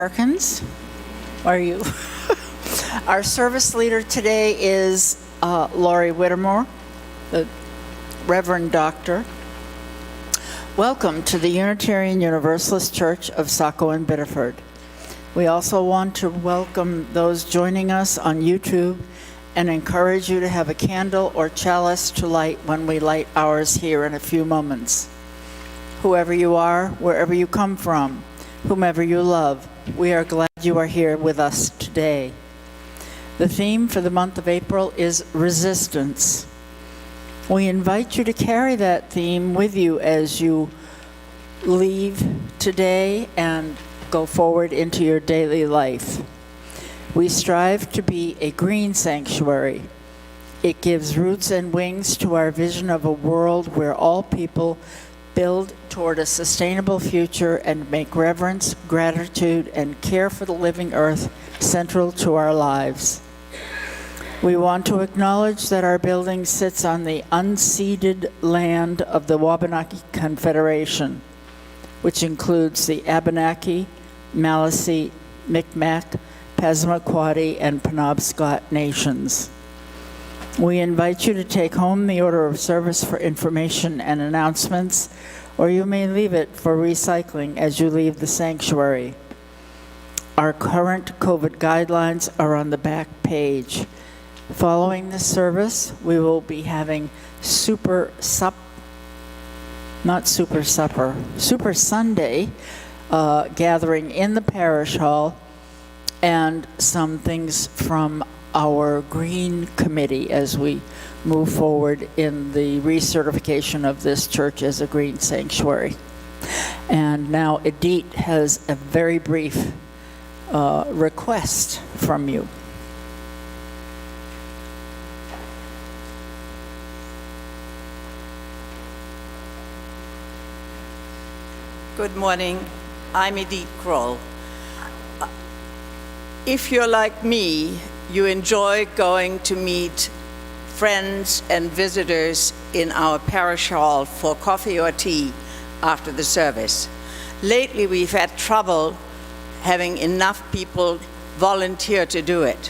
Americans, are you? Our service leader today is Laurie Whittemore, the Reverend Doctor. Welcome to the Unitarian Universalist Church of Saco and Biddeford. We also want to welcome those joining us on YouTube and encourage you to have a candle or chalice to light when we light ours here in a few moments. Whoever you are, wherever you come from, whomever you love, we are glad you are here with us today. The theme for the month of April is resistance. We invite you to carry that theme with you as you leave today and go forward into your daily life. We strive to be a green sanctuary. It gives roots and wings to our vision of a world where all people build toward a sustainable future and make reverence, gratitude, and care for the living earth central to our lives. We want to acknowledge that our building sits on the unceded land of the Wabanaki Confederation, which includes the Abenaki, Maliseet, Micmac, Passamaquoddy, and Penobscot nations. We invite you to take home the order of service for information and announcements, or you may leave it for recycling as you leave the sanctuary. Our current COVID guidelines are on the back page. Following this service, we will be having Super Sunday gathering in the parish hall, and some things from our Green Committee as we move forward in the recertification of this church as a green sanctuary. And now Edith has a very brief request from you. Good morning. I'm Edith Kroll. If you're like me, you enjoy going to meet friends and visitors in our parish hall for coffee or tea after the service. Lately, we've had trouble having enough people volunteer to do it.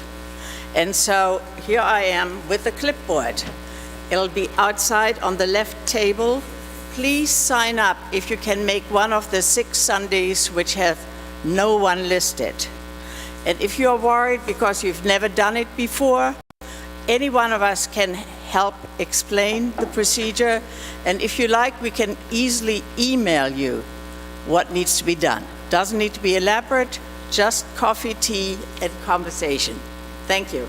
And so here I am with the clipboard. It'll be outside on the left table. Please sign up if you can make one of the 6 Sundays which have no one listed. And if you're worried because you've never done it before, any one of us can help explain the procedure. And if you like, we can easily email you what needs to be done. Doesn't need to be elaborate, just coffee, tea, and conversation. Thank you.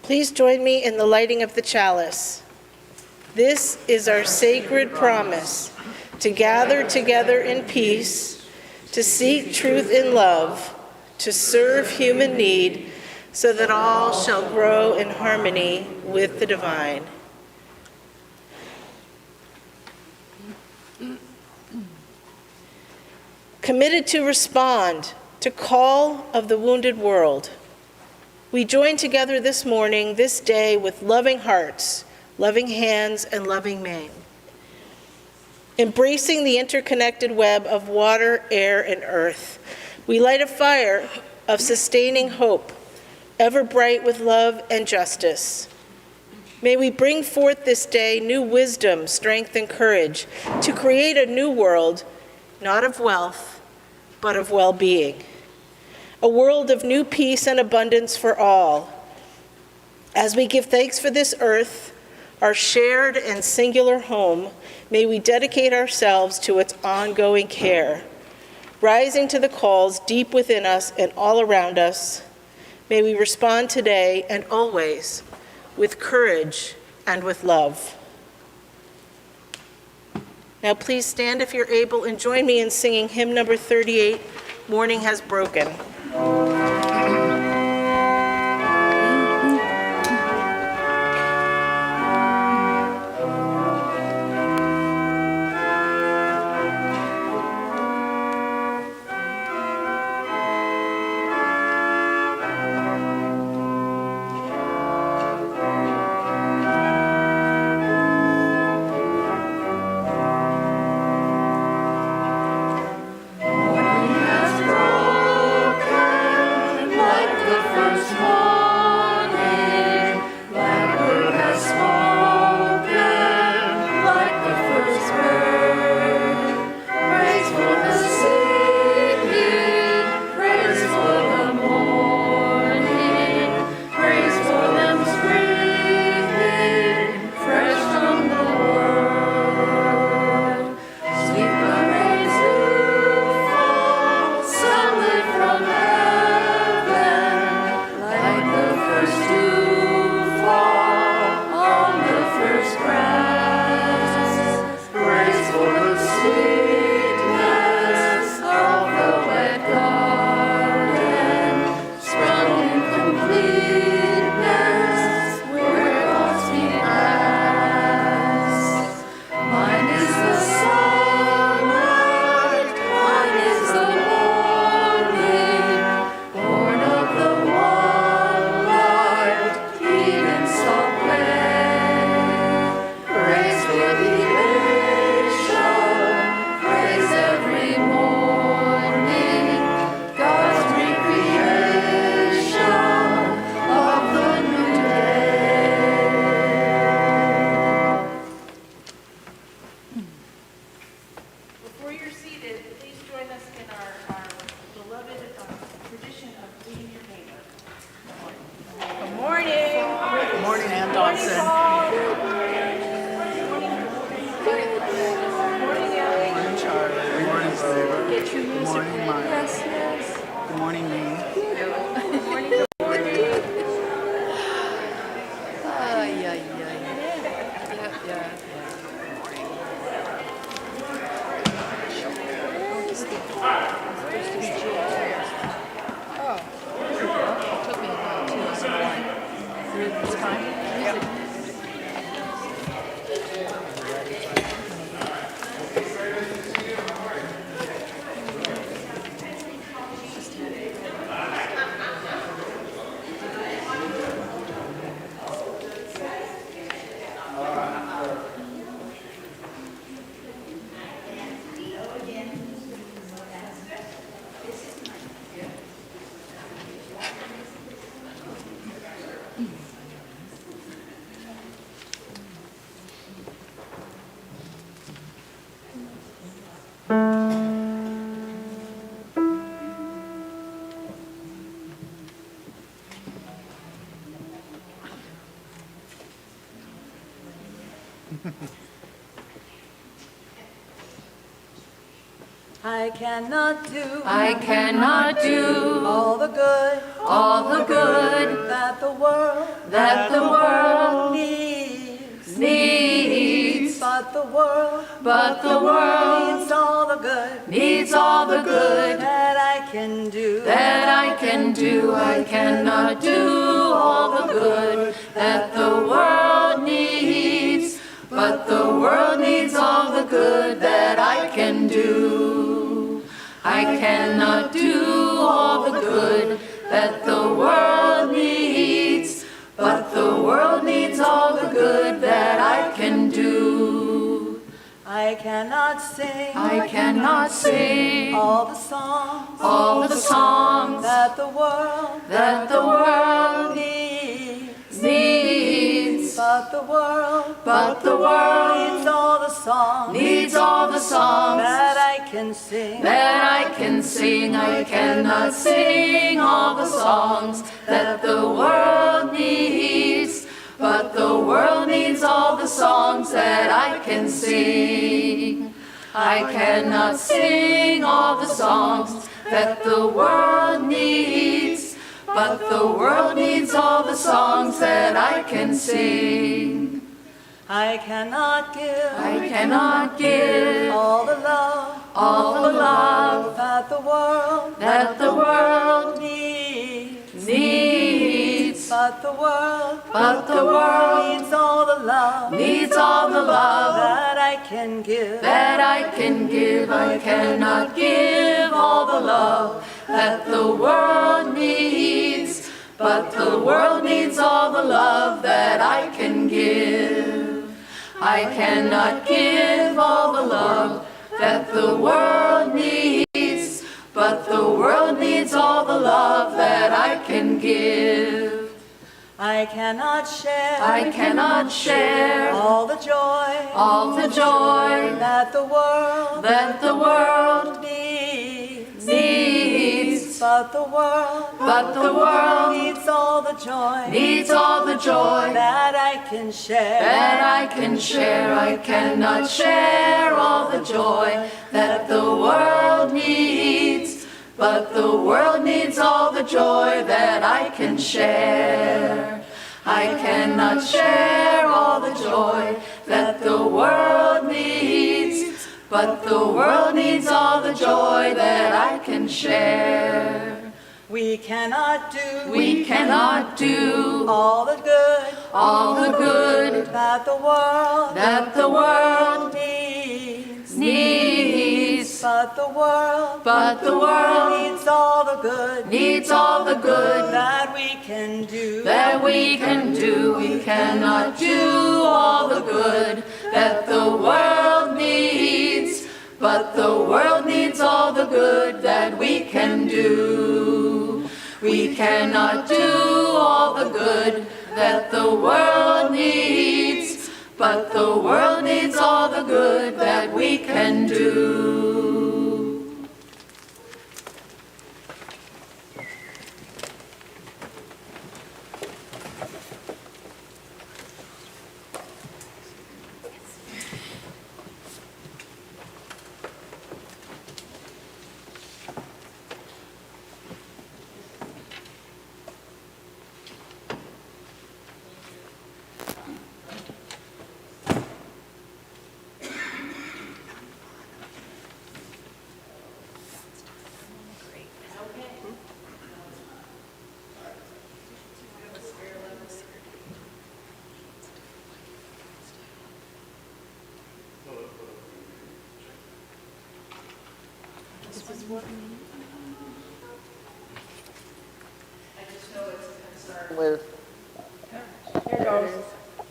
Please join me in the lighting of the chalice. This is our sacred promise, to gather together in peace, to seek truth in love, to serve human need, so that all shall grow in harmony with the divine. Committed to respond to call of the wounded world, we join together this morning, this day, with loving hearts, loving hands, and loving mane. Embracing the interconnected web of water, air, and earth, we light a fire of sustaining hope, ever bright with love and justice. May we bring forth this day new wisdom, strength, and courage to create a new world, not of wealth, but of well-being. A world of new peace and abundance for all. As we give thanks for this earth, our shared and singular home, may we dedicate ourselves to its ongoing care. Rising to the calls deep within us and all around us, may we respond today and always with courage and with love. Now please stand if you're able and join me in singing hymn number 38, Morning Has Broken. I cannot do all the good that the world needs. But the world needs all the good that I can do. I cannot do all the good that the world needs, but the world needs all the good that I can do. I cannot do all the good that the world needs, but the world needs all the good that I can do. I cannot sing all the songs that the world needs. But the world needs all the songs that I can sing. I cannot sing all the songs that the world needs, but the world needs all the songs that I can sing. I cannot sing all the songs that the world needs, but the world needs all the songs that I can sing. I cannot give all the love that the world needs. But the world needs all the love that I can give. I cannot give all the love that the world needs, but the world needs all the love that I can give. I cannot give all the love that the world needs, but the world needs all the love that I can give. I cannot share all the joy that the world needs. But the world needs all the joy that I can share. I cannot share all the joy that the world needs, but the world needs all the joy that I can share. I cannot share all the joy that the world needs, but the world needs all the joy that I can share. We cannot do all the good that the world needs. But the world needs all the good that we can do. We cannot do all the good that the world needs, but the world needs all the good that we can do. We cannot do all the good that the world needs, but the world needs all the good that we can do.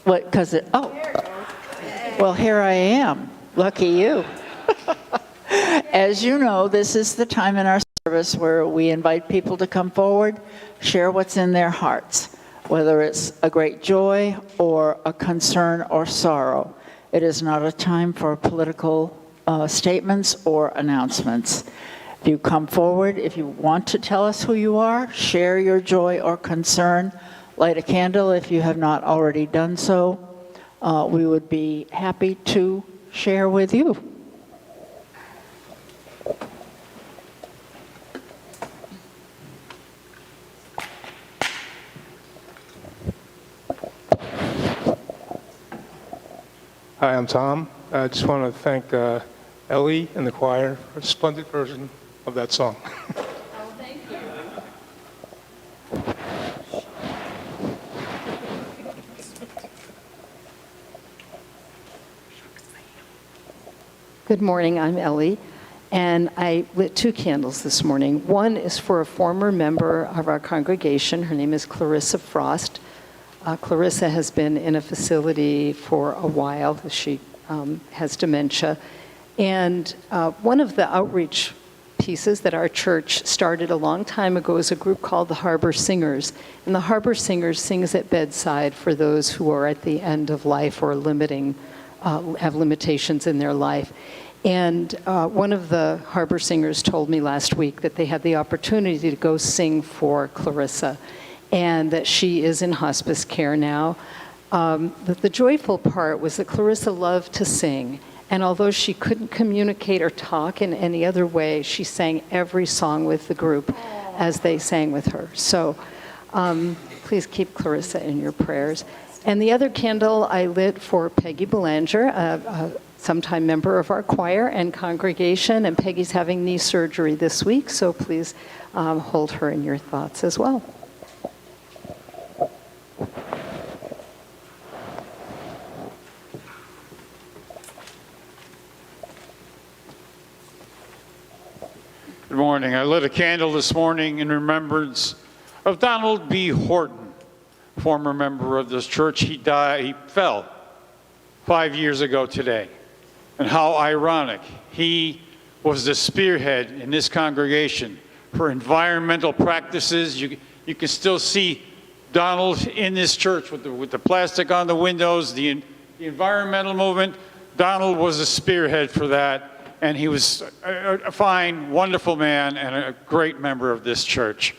What, because well, here I am. Lucky you. As you know, this is the time in our service where we invite people to come forward, share what's in their hearts, whether it's a great joy or a concern or sorrow. It is not a time for political statements or announcements. If you come forward, if you want to tell us who you are, share your joy or concern, light a candle if you have not already done so, we would be happy to share with you. Hi, I'm Tom. I just want to thank Ellie and the choir for a splendid version of that song. Good morning, I'm Ellie, and I lit 2 candles this morning. One is for a former member of our congregation. Her name is Clarissa Frost. Clarissa has been in a facility for a while. She has dementia. And one of the outreach pieces that our church started a long time ago is a group called the Harbor Singers. And the Harbor Singers sings at bedside for those who are at the end of life or have limitations in their life. And one of the Harbor Singers told me last week that they had the opportunity to go sing for Clarissa, and that she is in hospice care now. But the joyful part was that Clarissa loved to sing, and although she couldn't communicate or talk in any other way, she sang every song with the group as they sang with her. So please keep Clarissa in your prayers. And the other candle I lit for Peggy Belanger, a sometime member of our choir and congregation, and Peggy's having knee surgery this week, so please hold her in your thoughts as well. Good morning. I lit a candle this morning in remembrance of Donald B. Horton, former member of this church. He fell 5 years ago today. And how ironic. He was the spearhead in this congregation for environmental practices. You can still see Donald in this church with the plastic on the windows, the environmental movement. Donald was the spearhead for that. And he was a fine, wonderful man and a great member of this church.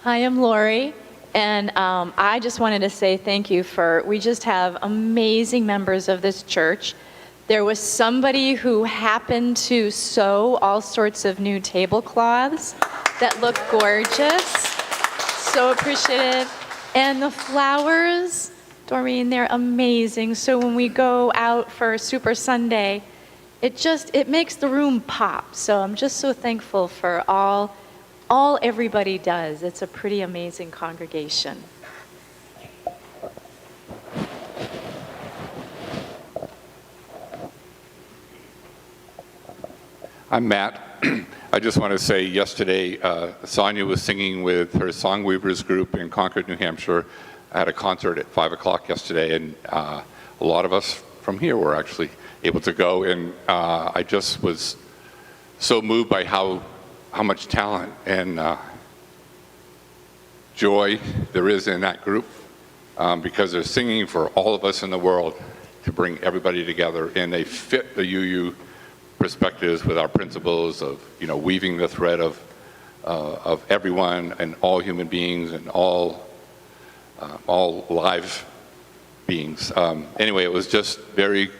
Hi, I'm Lori, and I just wanted to say thank you we just have amazing members of this church. There was somebody who happened to sew all sorts of new tablecloths that look gorgeous. So appreciative. And the flowers, Doreen, they're amazing. So when we go out for Super Sunday, it makes the room pop. So I'm just so thankful for all everybody does. It's a pretty amazing congregation. I'm Matt. I just want to say yesterday, Sonia was singing with her Songweavers group in Concord, New Hampshire. I had a concert at 5 o'clock yesterday, and a lot of us from here were actually able to go, and I just was so moved by how much talent and joy there is in that group, because they're singing for all of us in the world to bring everybody together, and they fit the UU perspectives with our principles of, weaving the thread of everyone and all human beings and all live beings. Anyway, it was just very,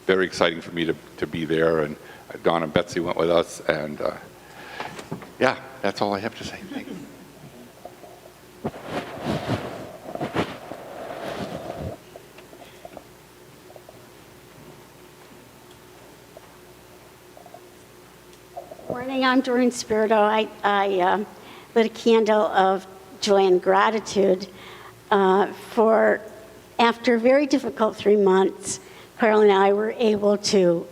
very exciting for me to be there, and Don and Betsy went with us, and yeah, that's all I have to say. Thank you. Morning, I'm Doreen Spirito. I lit a candle of joy and gratitude for, after a very difficult 3 months, Carl and I were able to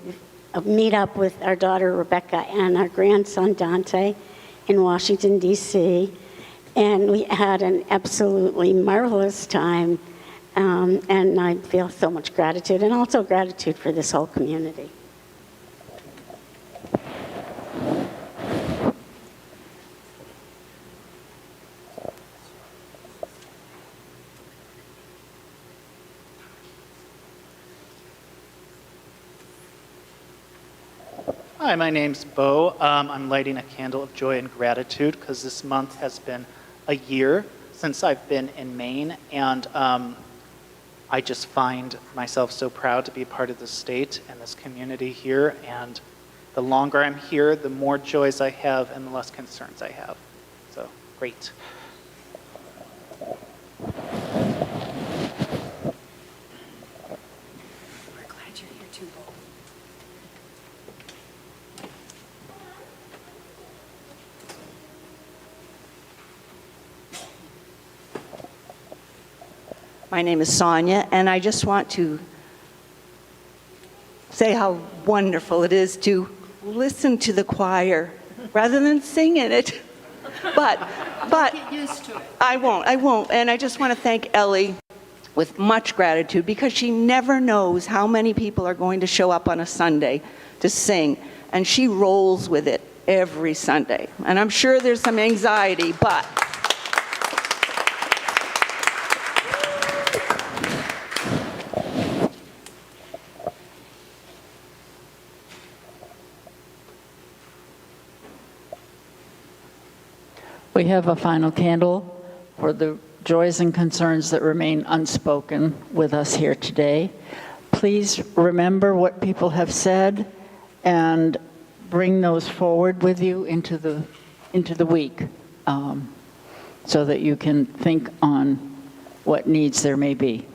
meet up with our daughter Rebecca and our grandson Dante in Washington, D.C., and we had an absolutely marvelous time, and I feel so much gratitude, and also gratitude for this whole community. Hi, my name's Bo. I'm lighting a candle of joy and gratitude because this month has been a year since I've been in Maine, and I just find myself so proud to be a part of this state and this community here, and the longer I'm here, the more joys I have and the less concerns I have. So, great. My name is Sonia, and I just want to say how wonderful it is to listen to the choir rather than sing in it. But Get used to it. I won't. And I just want to thank Ellie with much gratitude because she never knows how many people are going to show up on a Sunday to sing, and she rolls with it every Sunday. And I'm sure there's some anxiety, but We have a final candle for the joys and concerns that remain unspoken with us here today. Please remember what people have said and bring those forward with you into the week so that you can think on what needs there may be.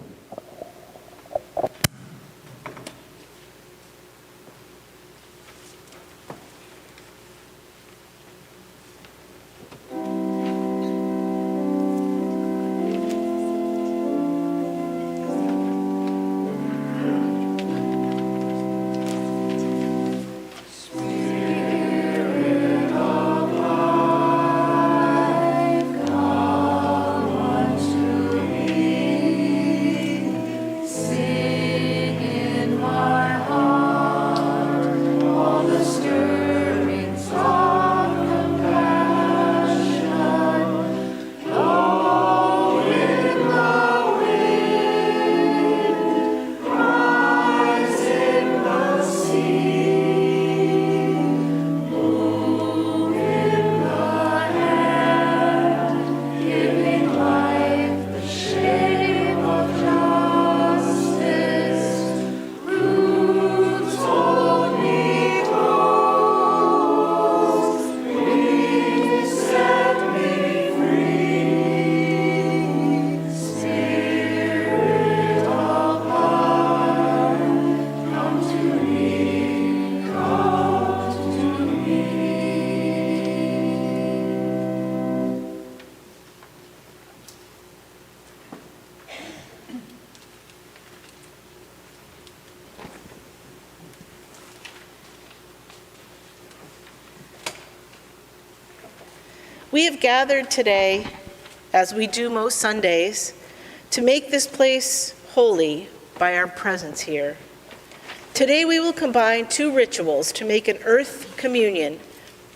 We have gathered today, as we do most Sundays, to make this place holy by our presence here. Today we will combine two rituals to make an Earth Communion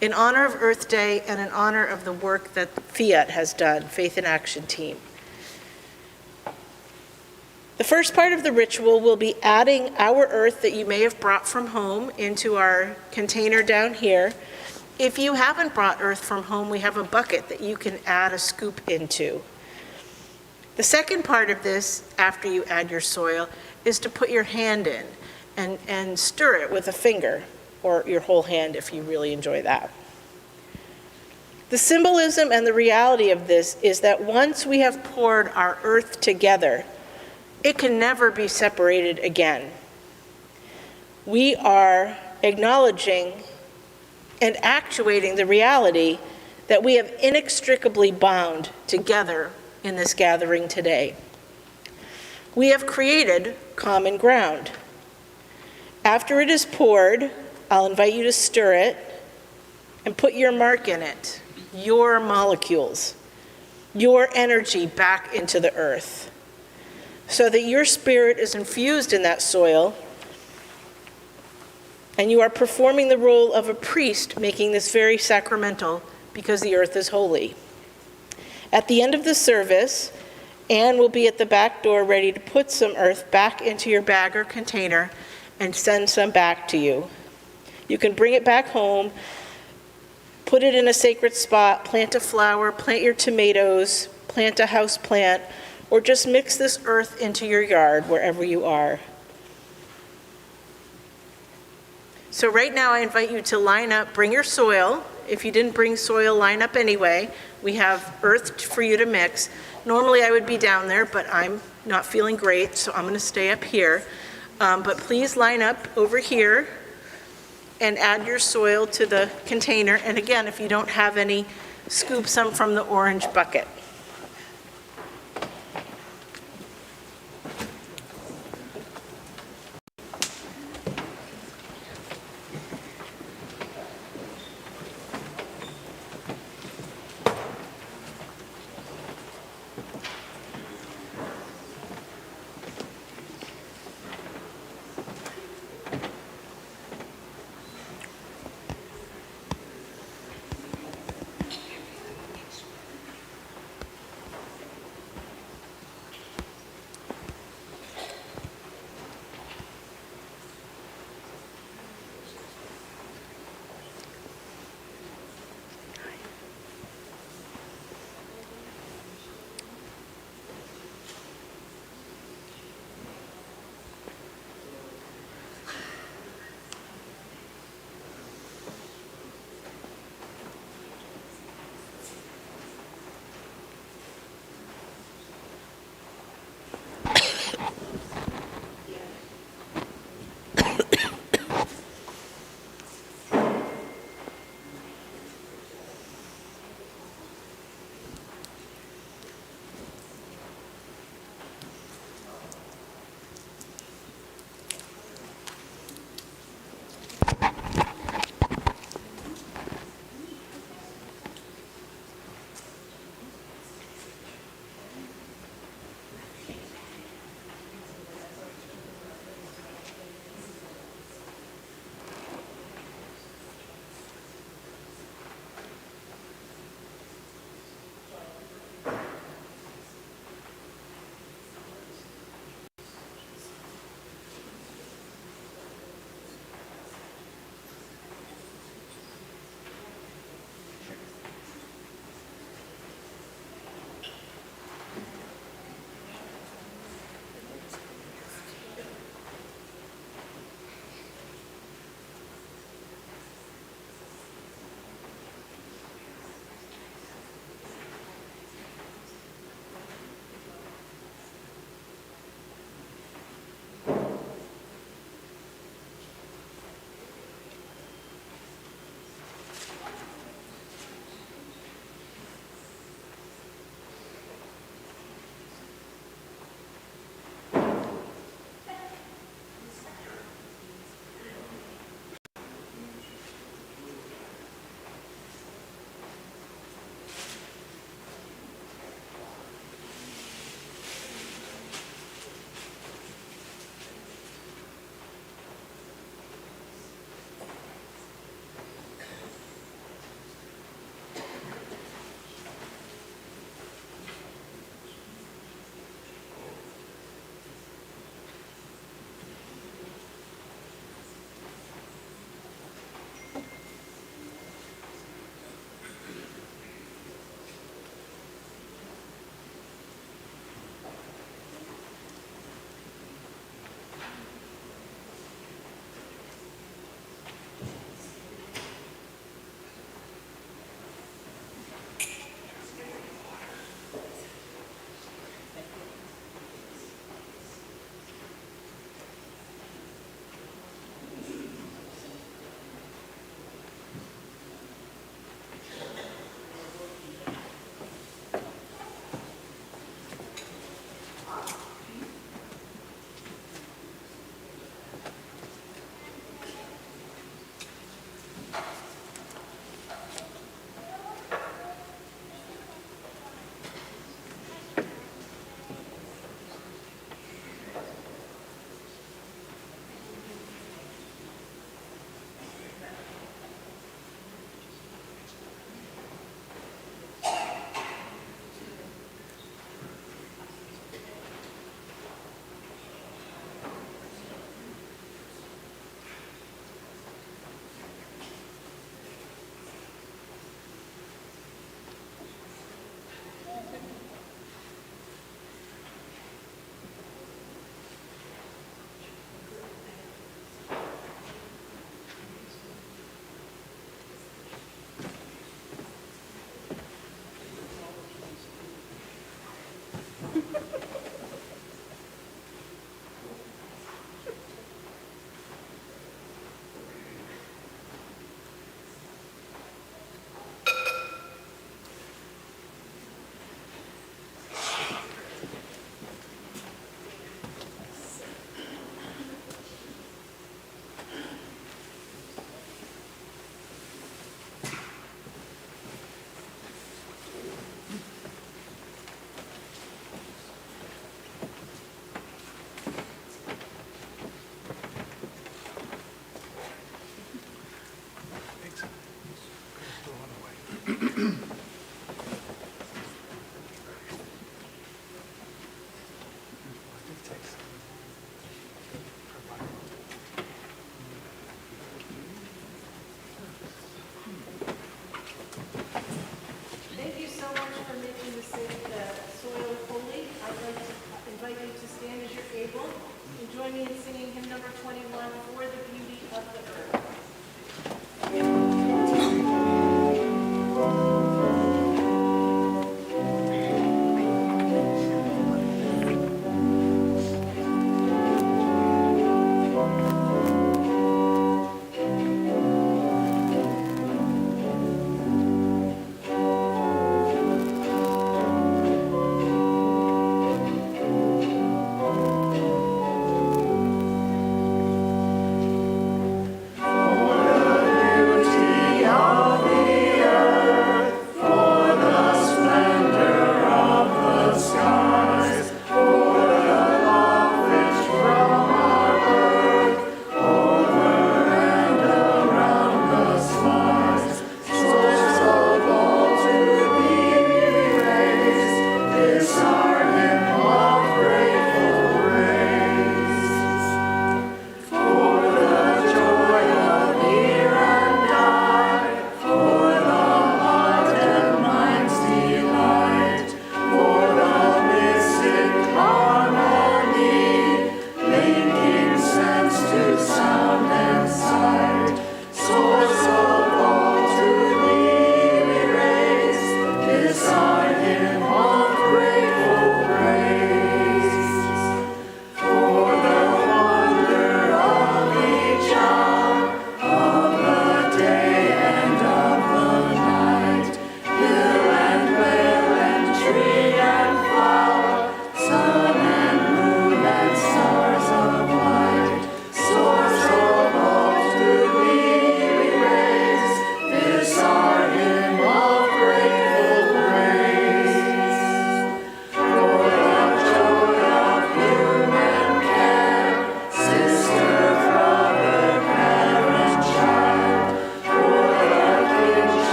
in honor of Earth Day and in honor of the work that Fiat has done, Faith in Action team. The first part of the ritual will be adding our earth that you may have brought from home into our container down here. If you haven't brought earth from home, we have a bucket that you can add a scoop into. The second part of this, after you add your soil, is to put your hand in and stir it with a finger, or your whole hand if you really enjoy that. The symbolism and the reality of this is that once we have poured our earth together, it can never be separated again. We are acknowledging and actuating the reality that we have inextricably bound together in this gathering today. We have created common ground. After it is poured, I'll invite you to stir it and put your mark in it, your molecules, your energy back into the earth, so that your spirit is infused in that soil and you are performing the role of a priest, making this very sacramental because the earth is holy. At the end of the service, Anne will be at the back door ready to put some earth back into your bag or container and send some back to you. You can bring it back home, put it in a sacred spot, plant a flower, plant your tomatoes, plant a house plant, or just mix this earth into your yard wherever you are. So right now I invite you to line up, bring your soil. If you didn't bring soil, line up anyway. We have earth for you to mix. Normally I would be down there, but I'm not feeling great, so I'm going to stay up here. But please line up over here and add your soil to the container. And again, if you don't have any, scoop some from the orange bucket.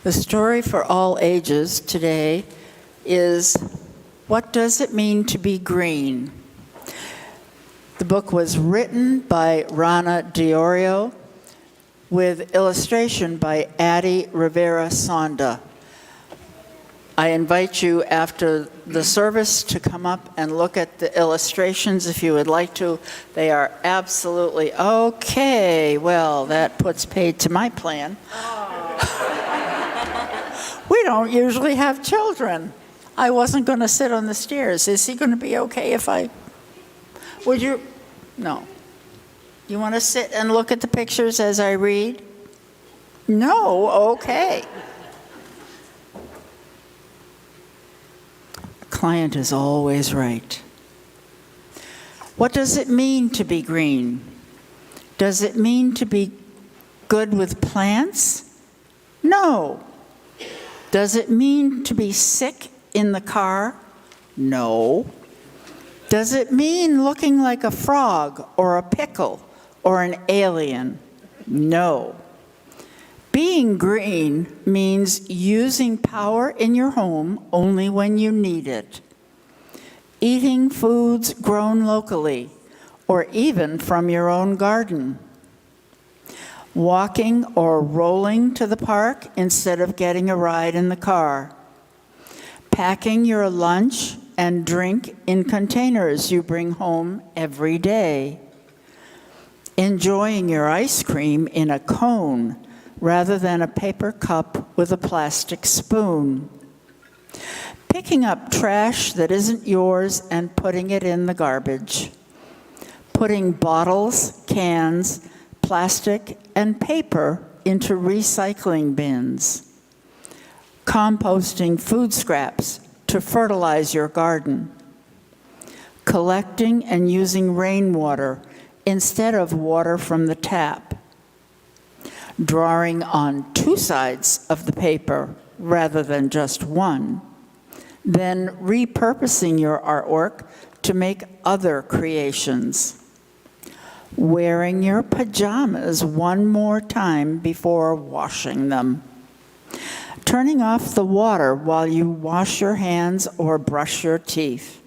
The story for all ages today is, what does it mean to be green? The book was written by Rana Diorio with illustration by Addie Rivera Sonda. I invite you after the service to come up and look at the illustrations if you would like to. They are absolutely okay. Well, that puts paid to my plan. We don't usually have children. I wasn't going to sit on the stairs. Is he going to be okay if I... Would you? No. You want to sit and look at the pictures as I read? No? Okay. A client is always right. What does it mean to be green? Does it mean to be good with plants? No. Does it mean to be sick in the car? No. Does it mean looking like a frog or a pickle or an alien? No. Being green means using power in your home only when you need it. Eating foods grown locally or even from your own garden. Walking or rolling to the park instead of getting a ride in the car. Packing your lunch and drink in containers you bring home every day. Enjoying your ice cream in a cone rather than a paper cup with a plastic spoon. Picking up trash that isn't yours and putting it in the garbage. Putting bottles, cans, plastic, and paper into recycling bins. Composting food scraps to fertilize your garden. Collecting and using rainwater instead of water from the tap. Drawing on two sides of the paper rather than just one. Then repurposing your artwork to make other creations. Wearing your pajamas one more time before washing them. Turning off the water while you wash your hands or brush your teeth.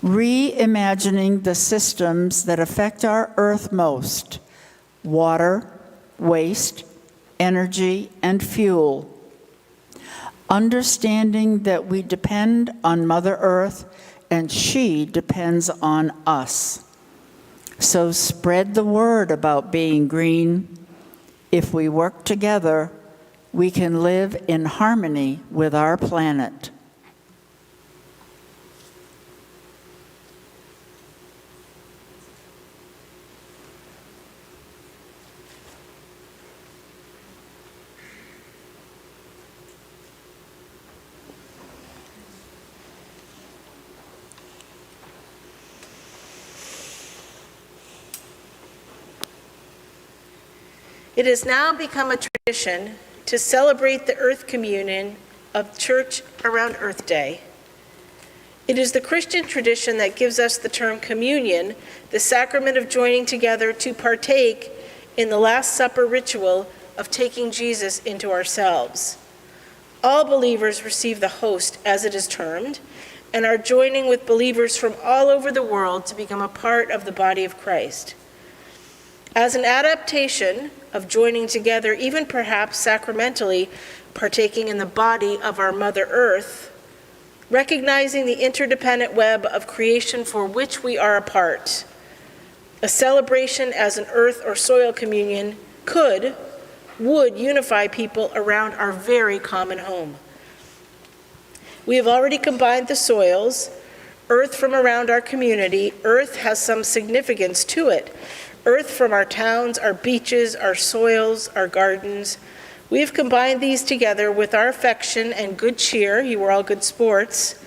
Reimagining the systems that affect our earth most: water, waste, energy, and fuel. Understanding that we depend on Mother Earth and she depends on us. So spread the word about being green. If we work together, we can live in harmony with our planet. It has now become a tradition to celebrate the Earth Communion of Church around Earth Day. It is the Christian tradition that gives us the term communion, the sacrament of joining together to partake in the Last Supper ritual of taking Jesus into ourselves. All believers receive the host, as it is termed, and are joining with believers from all over the world to become a part of the body of Christ. As an adaptation of joining together, even perhaps sacramentally partaking in the body of our Mother Earth, recognizing the interdependent web of creation for which we are a part, a celebration as an earth or soil communion would unify people around our very common home. We have already combined the soils, earth from around our community. Earth has some significance to it. Earth from our towns, our beaches, our soils, our gardens. We have combined these together with our affection and good cheer. You were all good sports.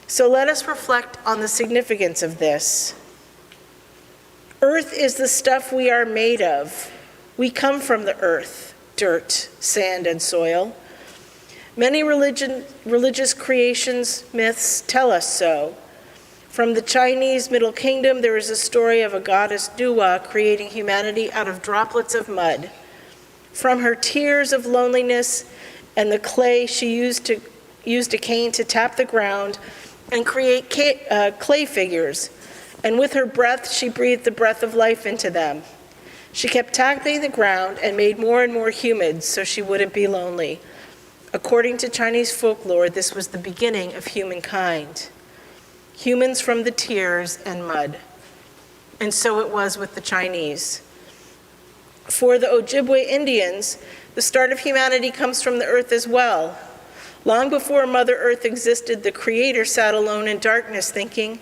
So let us reflect on the significance of this. Earth is the stuff we are made of. We come from the earth, dirt, sand, and soil. Many religious creations, myths tell us so. From the Chinese Middle Kingdom, there is a story of a goddess Duwa creating humanity out of droplets of mud. From her tears of loneliness and the clay she used a cane to tap the ground and create clay figures. And with her breath, she breathed the breath of life into them. She kept tapping the ground and made more and more humid so she wouldn't be lonely. According to Chinese folklore, this was the beginning of humankind. Humans from the tears and mud. And so it was with the Chinese. For the Ojibwe Indians, the start of humanity comes from the earth as well. Long before Mother Earth existed, the Creator sat alone in darkness thinking,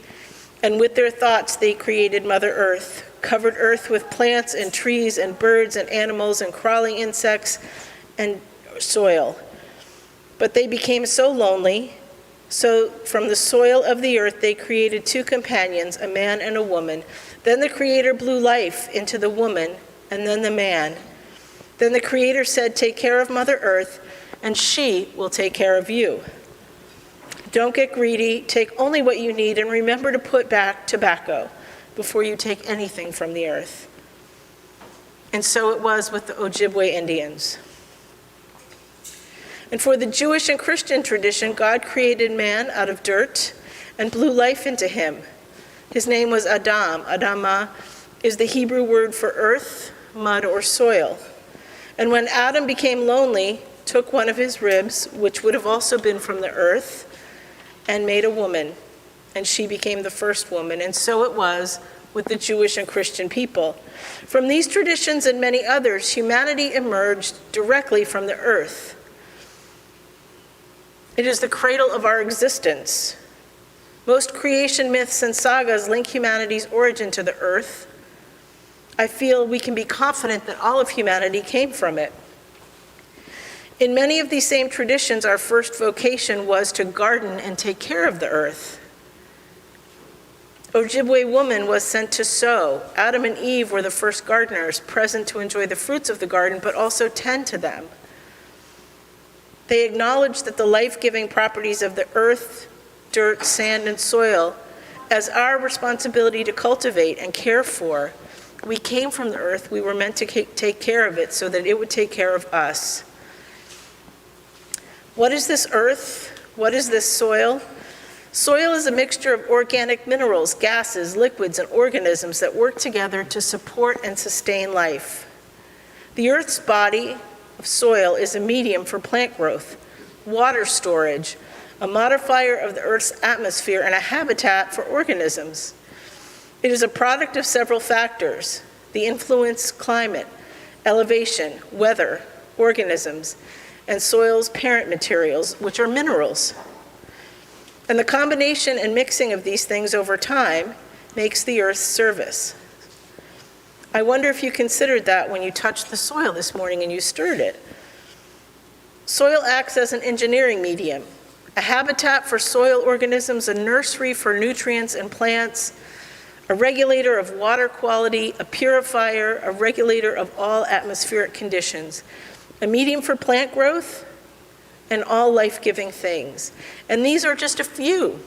and with their thoughts they created Mother Earth, covered earth with plants and trees and birds and animals and crawling insects and soil. But they became so lonely, so from the soil of the earth they created two companions, a man and a woman. Then the Creator blew life into the woman and then the man. Then the Creator said, "Take care of Mother Earth, and she will take care of you. Don't get greedy, take only what you need, and remember to put back tobacco before you take anything from the earth." And so it was with the Ojibwe Indians. And for the Jewish and Christian tradition, God created man out of dirt and blew life into him. His name was Adam. Adama is the Hebrew word for earth, mud, or soil. And when Adam became lonely, took one of his ribs, which would have also been from the earth, and made a woman, and she became the first woman. And so it was with the Jewish and Christian people. From these traditions and many others, humanity emerged directly from the earth. It is the cradle of our existence. Most creation myths and sagas link humanity's origin to the earth. I feel we can be confident that all of humanity came from it. In many of these same traditions, our first vocation was to garden and take care of the earth. Ojibwe woman was sent to sow. Adam and Eve were the first gardeners, present to enjoy the fruits of the garden, but also tend to them. They acknowledged that the life-giving properties of the earth, dirt, sand, and soil as our responsibility to cultivate and care for. We came from the earth, we were meant to take care of it so that it would take care of us. What is this earth? What is this soil? Soil is a mixture of organic minerals, gases, liquids, and organisms that work together to support and sustain life. The earth's body of soil is a medium for plant growth, water storage, a modifier of the earth's atmosphere, and a habitat for organisms. It is a product of several factors: the influence, climate, elevation, weather, organisms, and soil's parent materials, which are minerals. And the combination and mixing of these things over time makes the earth's service. I wonder if you considered that when you touched the soil this morning and you stirred it. Soil acts as an engineering medium, a habitat for soil organisms, a nursery for nutrients and plants, a regulator of water quality, a purifier, a regulator of all atmospheric conditions, a medium for plant growth, and all life-giving things. And these are just a few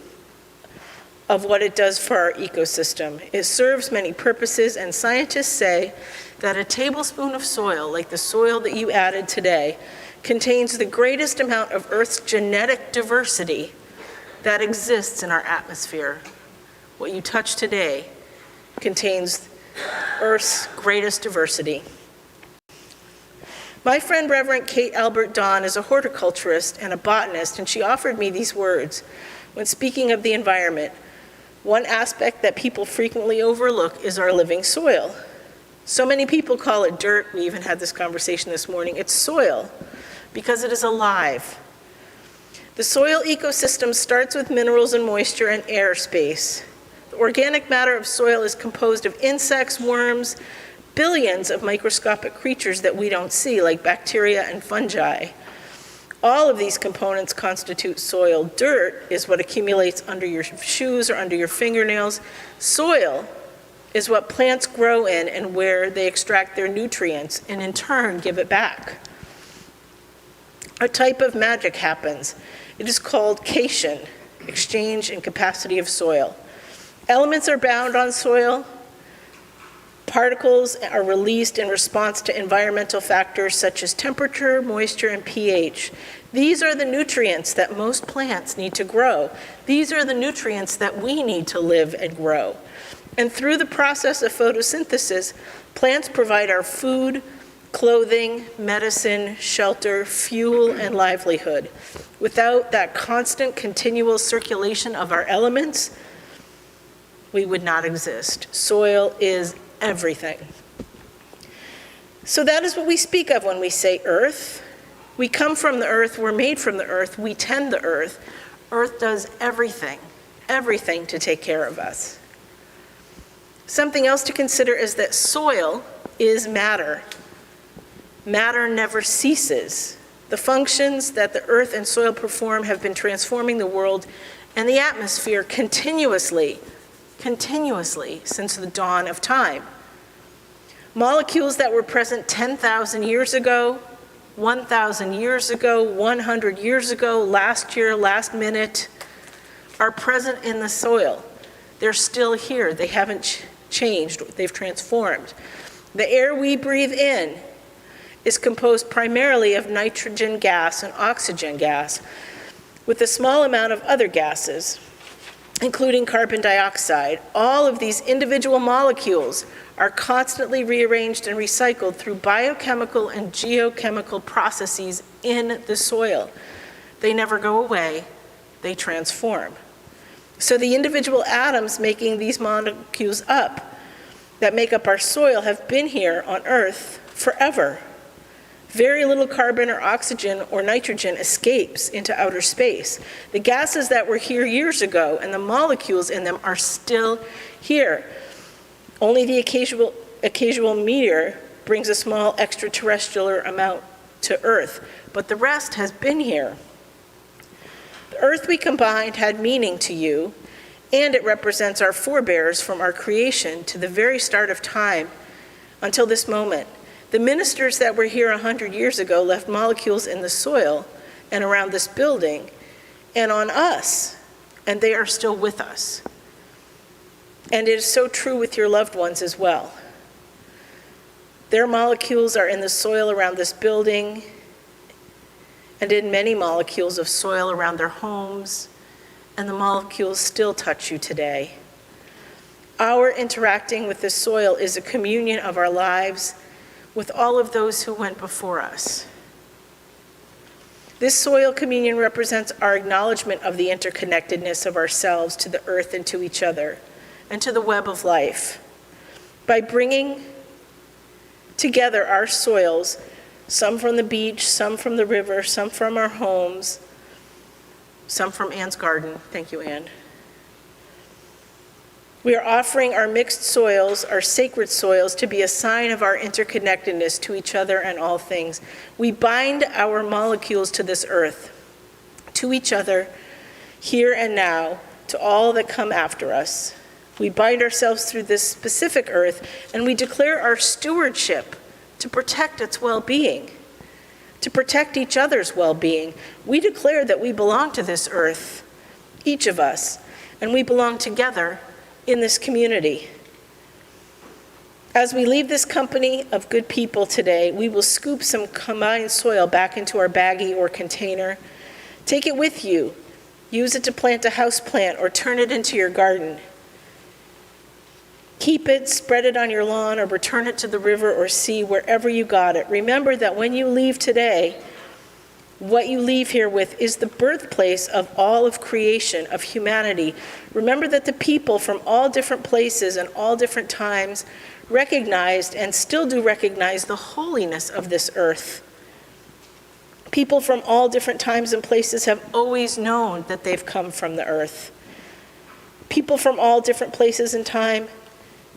of what it does for our ecosystem. It serves many purposes, and scientists say that a tablespoon of soil, like the soil that you added today, contains the greatest amount of Earth's genetic diversity that exists in our atmosphere. What you touch today contains Earth's greatest diversity. My friend Reverend Kate Albert Don is a horticulturist and a botanist, and she offered me these words when speaking of the environment. One aspect that people frequently overlook is our living soil. So many people call it dirt. We even had this conversation this morning. It's soil because it is alive. The soil ecosystem starts with minerals and moisture and air space. The organic matter of soil is composed of insects, worms, billions of microscopic creatures that we don't see, like bacteria and fungi. All of these components constitute soil. Dirt is what accumulates under your shoes or under your fingernails. Soil is what plants grow in and where they extract their nutrients and in turn give it back. A type of magic happens. It is called cation, exchange and capacity of soil. Elements are bound on soil. Particles are released in response to environmental factors such as temperature, moisture, and pH. These are the nutrients that most plants need to grow. These are the nutrients that we need to live and grow. And through the process of photosynthesis, plants provide our food, clothing, medicine, shelter, fuel, and livelihood. Without that constant, continual circulation of our elements, we would not exist. Soil is everything. So that is what we speak of when we say earth. We come from the earth, we're made from the earth, we tend the earth. Earth does everything to take care of us. Something else to consider is that soil is matter. Matter never ceases. The functions that the earth and soil perform have been transforming the world and the atmosphere continuously since the dawn of time. Molecules that were present 10,000 years ago, 1,000 years ago, 100 years ago, last year, last minute, are present in the soil. They're still here. They haven't changed. They've transformed. The air we breathe in is composed primarily of nitrogen gas and oxygen gas, with a small amount of other gases, including carbon dioxide. All of these individual molecules are constantly rearranged and recycled through biochemical and geochemical processes in the soil. They never go away, they transform. So the individual atoms making these molecules up, that make up our soil, have been here on Earth forever. Very little carbon or oxygen or nitrogen escapes into outer space. The gases that were here years ago and the molecules in them are still here. Only the occasional meteor brings a small extraterrestrial amount to Earth, but the rest has been here. The Earth we combined had meaning to you, and it represents our forebears from our creation to the very start of time until this moment. The ministers that were here 100 years ago left molecules in the soil and around this building and on us, and they are still with us. And it is so true with your loved ones as well. Their molecules are in the soil around this building and in many molecules of soil around their homes, and the molecules still touch you today. Our interacting with the soil is a communion of our lives with all of those who went before us. This soil communion represents our acknowledgement of the interconnectedness of ourselves to the earth and to each other, and to the web of life. By bringing together our soils, some from the beach, some from the river, some from our homes, some from Anne's garden. Thank you, Anne. We are offering our mixed soils, our sacred soils, to be a sign of our interconnectedness to each other and all things. We bind our molecules to this earth, to each other, here and now, to all that come after us. We bind ourselves through this specific earth, and we declare our stewardship to protect its well-being, to protect each other's well-being. We declare that we belong to this earth, each of us, and we belong together in this community. As we leave this company of good people today, we will scoop some combined soil back into our baggie or container. Take it with you. Use it to plant a house plant or turn it into your garden. Keep it, spread it on your lawn, or return it to the river or sea, wherever you got it. Remember that when you leave today, what you leave here with is the birthplace of all of creation, of humanity. Remember that the people from all different places and all different times recognized and still do recognize the holiness of this earth. People from all different times and places have always known that they've come from the earth. People from all different places and time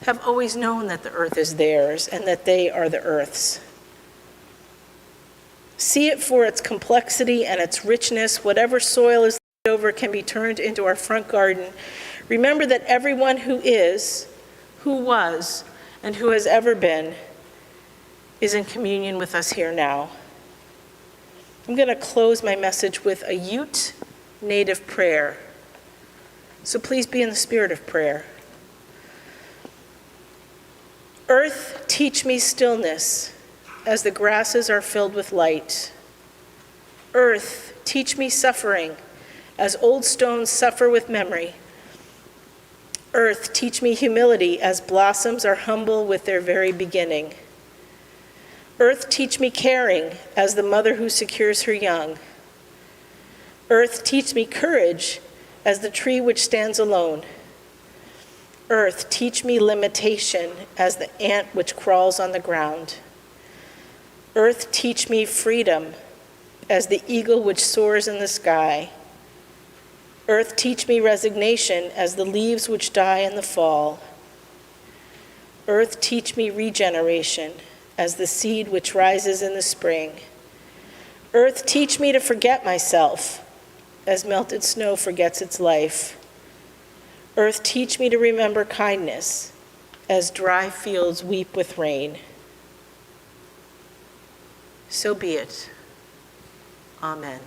have always known that the earth is theirs and that they are the earth's. See it for its complexity and its richness. Whatever soil is left over can be turned into our front garden. Remember that everyone who is, who was, and who has ever been is in communion with us here now. I'm going to close my message with a Ute native prayer. So please be in the spirit of prayer. Earth, teach me stillness as the grasses are filled with light. Earth, teach me suffering as old stones suffer with memory. Earth, teach me humility as blossoms are humble with their very beginning. Earth, teach me caring as the mother who secures her young. Earth, teach me courage as the tree which stands alone. Earth, teach me limitation as the ant which crawls on the ground. Earth, teach me freedom as the eagle which soars in the sky. Earth, teach me resignation as the leaves which die in the fall. Earth, teach me regeneration as the seed which rises in the spring. Earth, teach me to forget myself as melted snow forgets its life. Earth, teach me to remember kindness as dry fields weep with rain. So be it. Amen.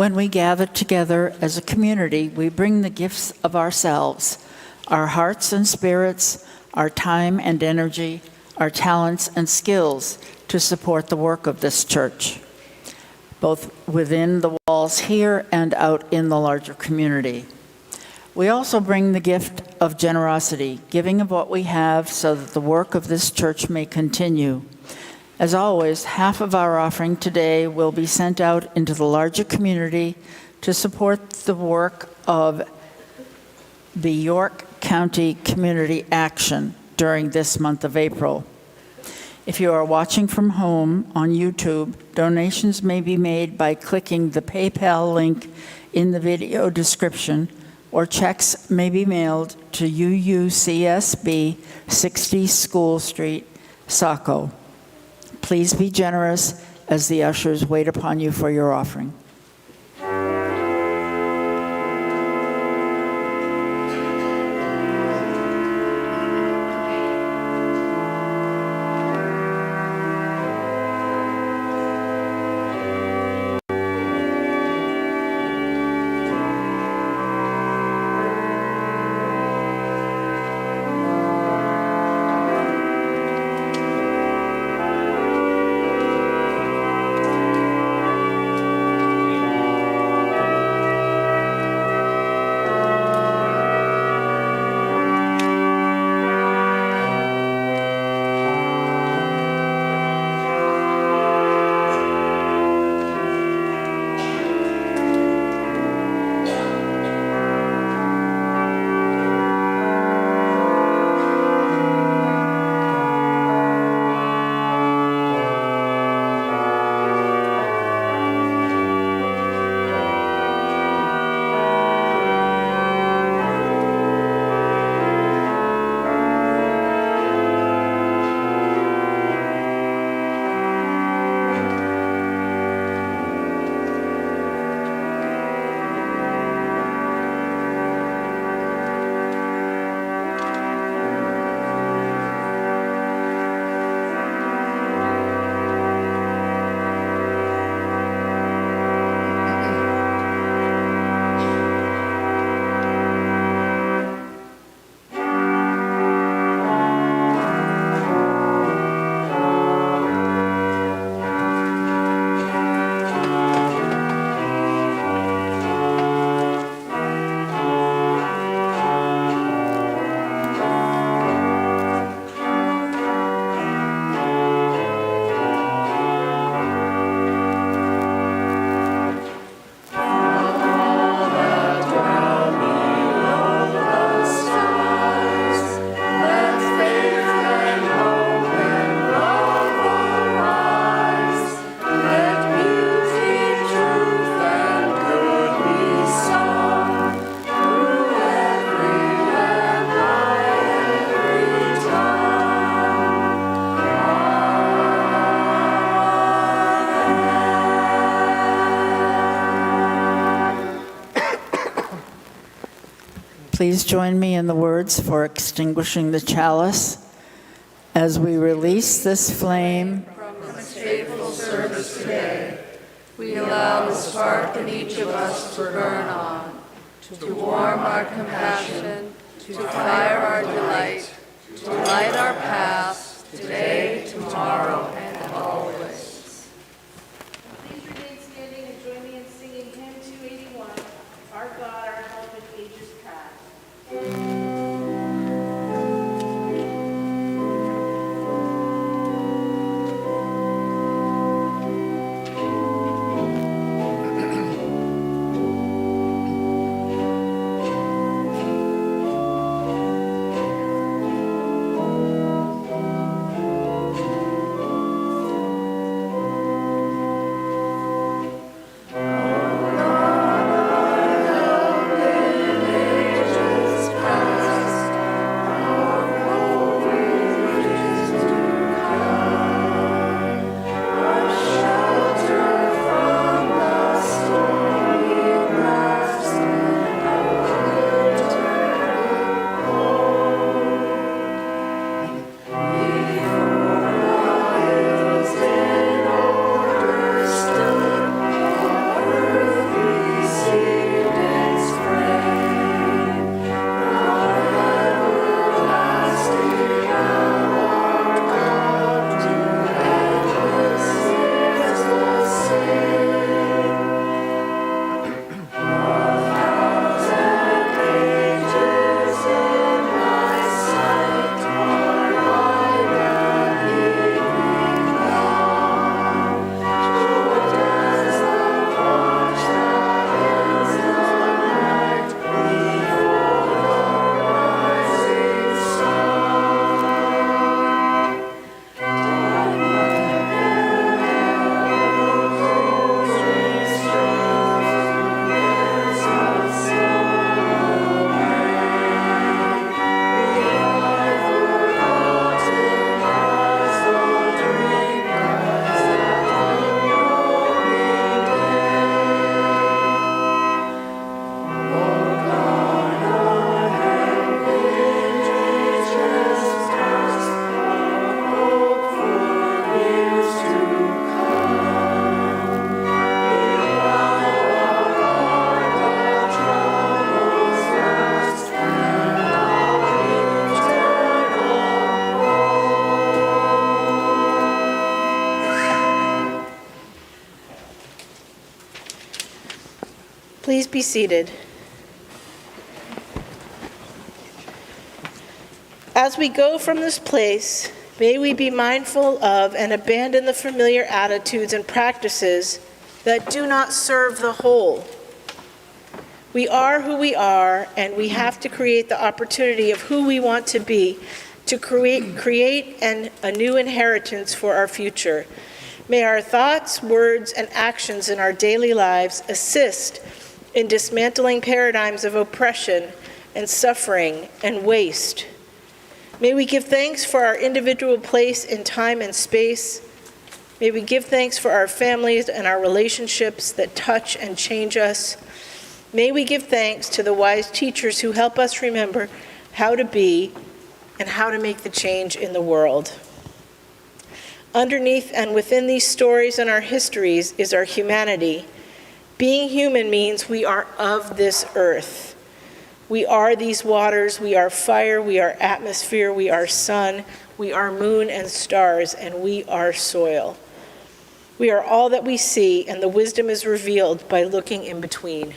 When we gather together as a community, we bring the gifts of ourselves, our hearts and spirits, our time and energy, our talents and skills to support the work of this church, both within the walls here and out in the larger community. We also bring the gift of generosity, giving of what we have so that the work of this church may continue. As always, half of our offering today will be sent out into the larger community to support the work of the York County Community Action during this month of April. If you are watching from home on YouTube, donations may be made by clicking the PayPal link in the video description, or checks may be mailed to UUCSB 60 School Street, Saco. Please be generous as the ushers wait upon you for your offering. Please join me in the words for extinguishing the chalice as we release this flame From this faithful service today, we allow the spark in each of us to burn on, to warm our compassion, to fire our delight, to light our path, today, tomorrow, and always. Please remain standing and join me in singing hymn 281, Our God, Our Help in Ages Past. Please be seated. As we go from this place, may we be mindful of and abandon the familiar attitudes and practices that do not serve the whole. We are who we are, and we have to create the opportunity of who we want to be to create a new inheritance for our future. May our thoughts, words, and actions in our daily lives assist in dismantling paradigms of oppression and suffering and waste. May we give thanks for our individual place in time and space. May we give thanks for our families and our relationships that touch and change us. May we give thanks to the wise teachers who help us remember how to be and how to make the change in the world. Underneath and within these stories and our histories is our humanity. Being human means we are of this earth. We are these waters, we are fire, we are atmosphere, we are sun, we are moon and stars, and we are soil. We are all that we see, and the wisdom is revealed by looking in between.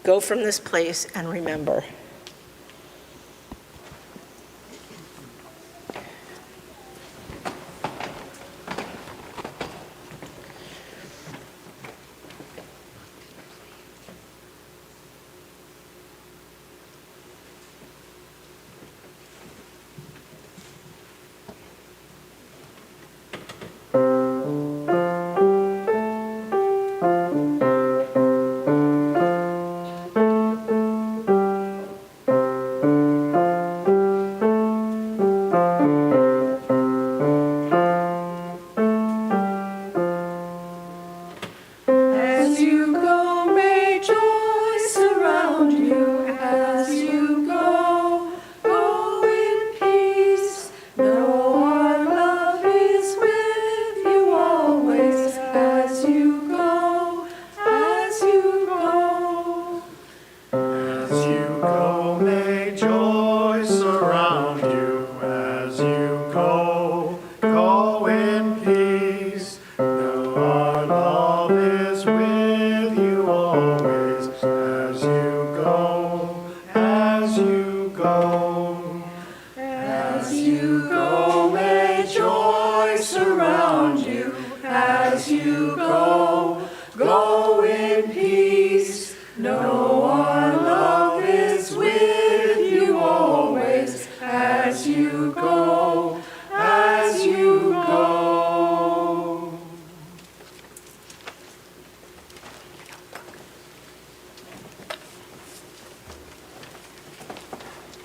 Go from this place and remember. joy surround you as you go. Go in peace. Know our love is with you always as you go, as you go. As you go, may joy surround you. As you go, go in peace. Know our love is with you always. As you go, as you go.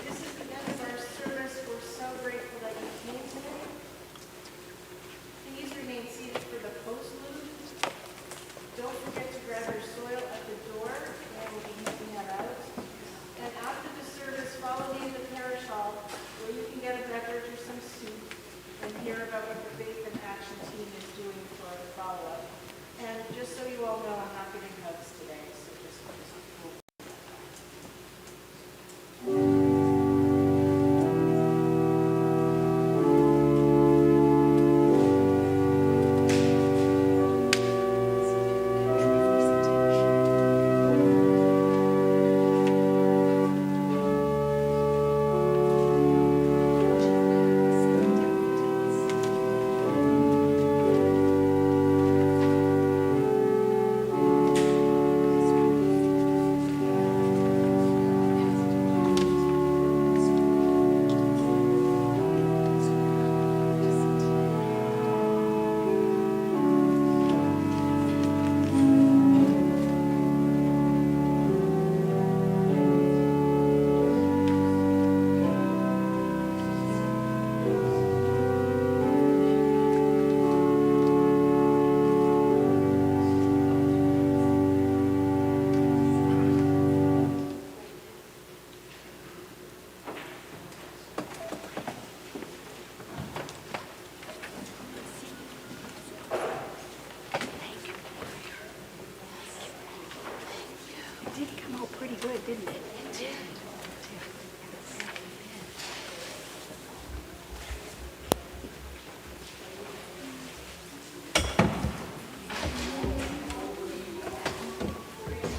This is the end of our service. We're so grateful that you came today. Please remain seated for the postlude. Don't forget to grab your soil at the door, and we'll be handing that out. And after the service, follow me to the parish hall, where you can get a beverage or some soup and hear about what the Faith and Action team is doing for the follow-up. And just so you all know, I'm not giving hugs today, so just cool. It did come out pretty good, didn't it?